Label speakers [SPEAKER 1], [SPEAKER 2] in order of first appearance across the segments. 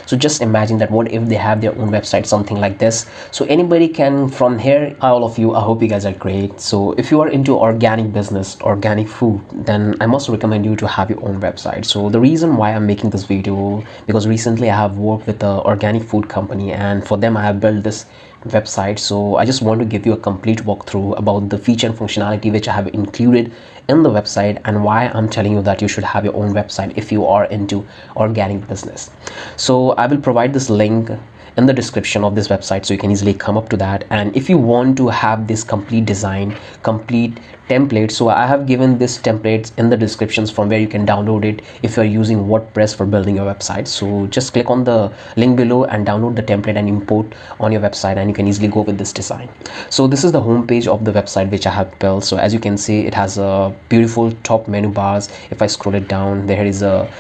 [SPEAKER 1] So just imagine that what if they have their own website, something like this. So anybody can from here. Hi all of you, I hope you guys are great. So if you are into organic business, organic food, then I must recommend you to have your own website. So the reason why I'm making this video, because recently I have worked with an organic food company, and for them I have built this website. So I just want to give you a complete walkthrough about the feature and functionality which I have included in the website, and why I'm telling you that you should have your own website if you are into organic business. So I will provide this link in the description of this website, so you can easily come up to that. And if you want to have this complete design, complete template, so I have given this templates in the descriptions from where you can download it if you're using WordPress for building your website. So just click on the link below and download the template and import on your website, and you can easily go with this design. So this is the home page of the website which I have built. So as you can see, it has a beautiful top menu bars. If I scroll it down, there is a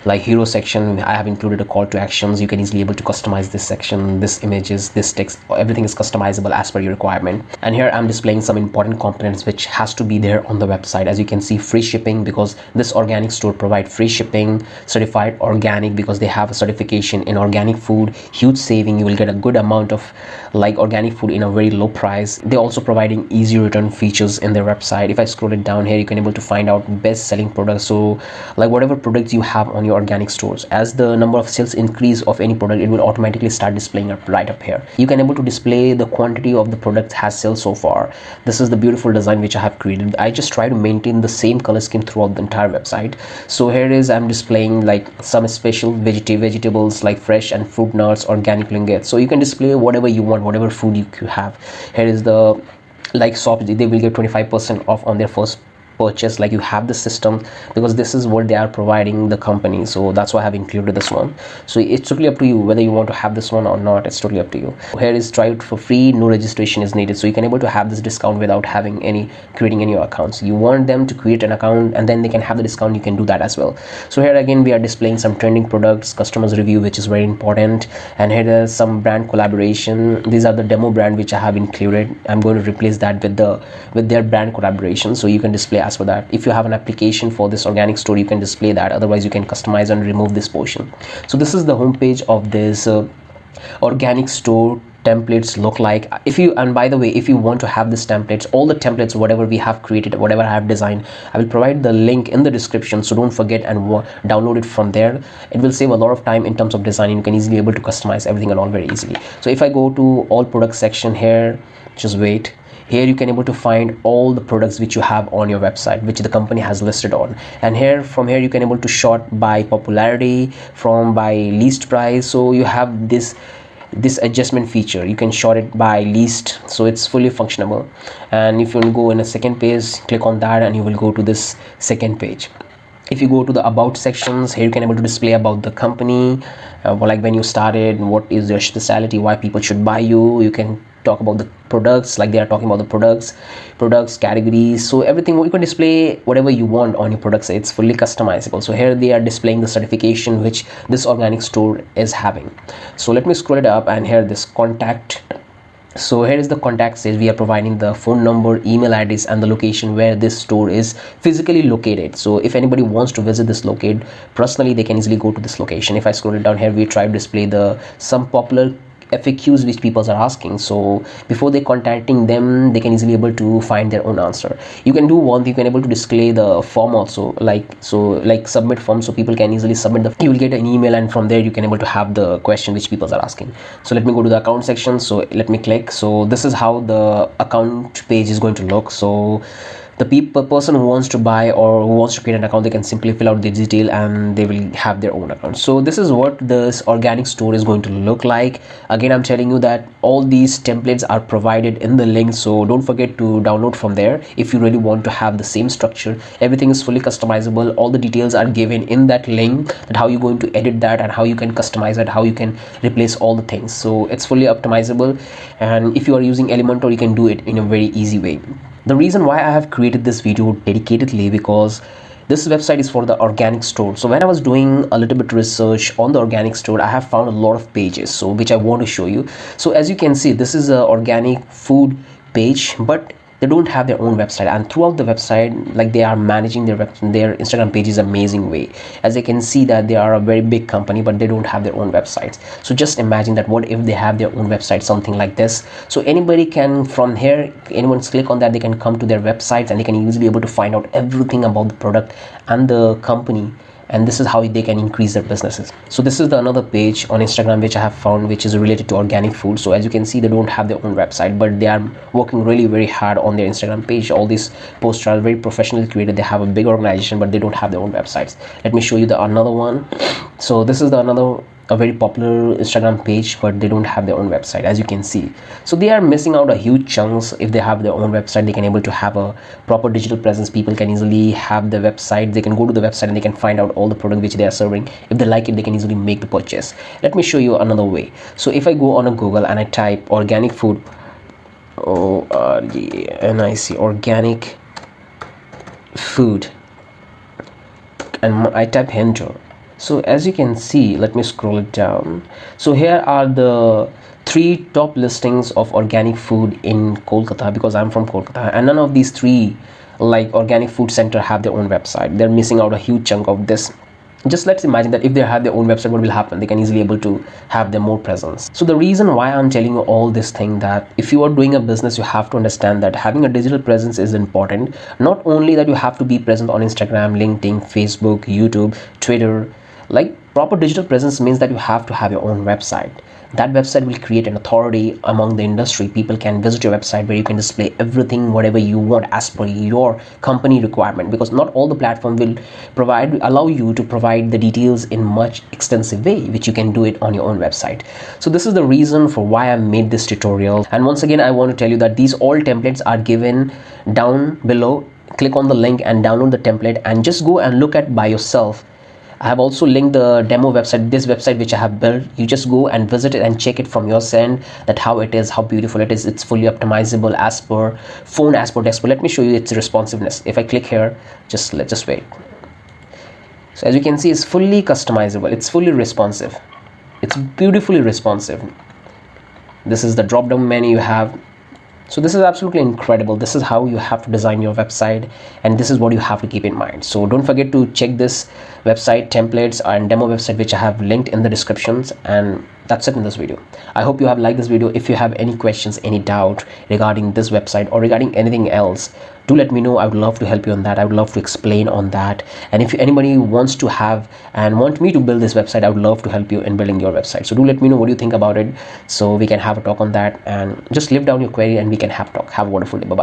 [SPEAKER 1] like hero section. I have included a call to actions. You can easily able to customize this section, this images, this text, everything is customizable as per your requirement. And here I'm displaying some important components which has to be there on the website. As you can see, free shipping, because this organic store provide free shipping. Certified organic, because they have a certification in organic food. Huge saving, you will get a good amount of like organic food in a very low price. They're also providing easy return features in their website. If I scroll it down here, you can able to find out best selling products. So like whatever products you have on your organic stores, as the number of sales increase of any product, it will automatically start displaying up right up here. You can able to display the quantity of the product has sold so far. This is the beautiful design which I have created. I just try to maintain the same color scheme throughout the entire website. So here is I'm displaying like some special vegetables like fresh and fruit nuts, organic lingettes. So you can display whatever you want, whatever food you have. Here is the like shop, they will get 25% off on their first purchase. Like you have the system, because this is what they are providing the company, so that's why I have included this one. So it's totally up to you whether you want to have this one or not. It's totally up to you. Here is try it for free, no registration is needed. So you can able to have this discount without having creating any accounts. You want them to create an account and then they can have the discount, you can do that as well. So here again we are displaying some trending products, customers review, which is very important. And here is some brand collaboration. These are the demo brand which I have included. I'm going to replace that with their brand collaboration, so you can display for that. If you have an application for this organic store, you can display that. Otherwise you can customize and remove this portion. So this is the home page of this organic store. Templates look like, if you, and by the way, if you want to have this templates, all the templates whatever we have created, whatever I have designed, I will provide the link in the description, so don't forget and download it from there. It will save a lot of time in terms of designing. You can easily able to customize everything and all very easily. So if I go to all product section here, just wait. Here you can able to find all the products which you have on your website, which the company has listed on. And here from here you can able to sort by popularity, from by least price. So you have this adjustment feature, you can sort it by least, so it's fully functionable. And if you will go in a second page, click on that and you will go to this second page. If you go to the about sections, here you can able to display about the company, like when you started, what is your specialty, why people should buy you. You can talk about the products, like they are talking about the products categories. So everything, you can display whatever you want on your products. It's fully customizable. So here they are displaying the certification which this organic store is having. So let me scroll it up, and here this contact. So here is the contact stage. We are providing the phone number, email address, and the location where this store is physically located. So if anybody wants to visit this locate personally, they can easily go to this location. If I scroll it down here, we try to display some popular FAQs which people are asking. So before they contacting them, they can easily able to find their own answer. You can do one, you can able to display the form also, like submit form, so people can easily submit you will get an email, and from there you can able to have the question which people are asking. So let me go to the account section. So let me click. So this is how the account page is going to look. So the person who wants to buy or who wants to create an account, they can simply fill out the detail and they will have their own account. So this is what this organic store is going to look like. Again, I'm telling you that all these templates are provided in the link, so don't forget to download from there if you really want to have the same structure. Everything is fully customizable. All the details are given in that link, that how you're going to edit that and how you can customize it, how you can replace all the things. So it's fully optimizable, and if you are using Elementor, you can do it in a very easy way. The reason why I have created this video dedicatedly, because this website is for the organic store. So when I was doing a little bit research on the organic store, I have found a lot of pages, so which I want to show you. So as you can see, this is a organic food page, but they don't have their own website, and throughout the website, like, they are managing their Instagram pages amazing way. As you can see that they are a very big company, but they don't have their own websites. So just imagine that, what if they have their own website, something like this. So anybody can, from here, anyone click on that, they can come to their websites and they can easily able to find out everything about the product and the company, and this is how they can increase their businesses. So this is the another page on Instagram which I have found, which is related to organic food. So as you can see, they don't have their own website, but they are working really very hard on their Instagram page. All these posts are very professionally created. They have a big organization, but they don't have their own websites. Let me show you the another one. So this is the another a very popular Instagram page, but they don't have their own website, as you can see. So they are missing out a huge chunks. If they have their own website, they can able to have a proper digital presence. People can easily have the website, they can go to the website and they can find out all the product which they are serving. If they like it, they can easily make the purchase. Let me show you another way. So if I go on a Google and I type organic food, ORGANIC, organic food, and I type enter. So as you can see, let me scroll it down. So here are the 3 top listings of organic food in Kolkata, because I'm from Kolkata, and none of these 3 like organic food center have their own website. They're missing out a huge chunk of this. Just let's imagine that if they have their own website, what will happen? They can easily able to have their more presence. So the reason why I'm telling you all this thing, that if you are doing a business, you have to understand that having a digital presence is important. Not only that you have to be present on Instagram, LinkedIn, Facebook, YouTube, Twitter. Like, proper digital presence means that you have to have your own website. That website will create an authority among the industry. People can visit your website where you can display everything, whatever you want as per your company requirement, because not all the platform will allow you to provide the details in much extensive way, which you can do it on your own website. So this is the reason for why I made this tutorial. And once again, I want to tell you that these all templates are given down below. Click on the link and download the template and just go and look at by yourself. I have also linked the demo website, this website which I have built. You just go and visit it and check it from your end, that how it is, how beautiful it is. It's fully optimizable as per phone, as per desktop. Let me show you its responsiveness. If I click here, let's just wait. So as you can see, it's fully customizable. It's fully responsive. It's beautifully responsive. This is the drop down menu you have. So this is absolutely incredible. This is how you have to design your website, and this is what you have to keep in mind. So don't forget to check this website templates and demo website which I have linked in the descriptions. And that's it in this video. I hope you have liked this video. If you have any questions, any doubt regarding this website or regarding anything else, do let me know. I would love to help you on that. I would love to explain on that. And if anybody wants to have and want me to build this website, I would love to help you in building your website. So do let me know what you think about it, so we can have a talk on that, and just leave down your query and we can have a talk. Have a wonderful day. Bye bye.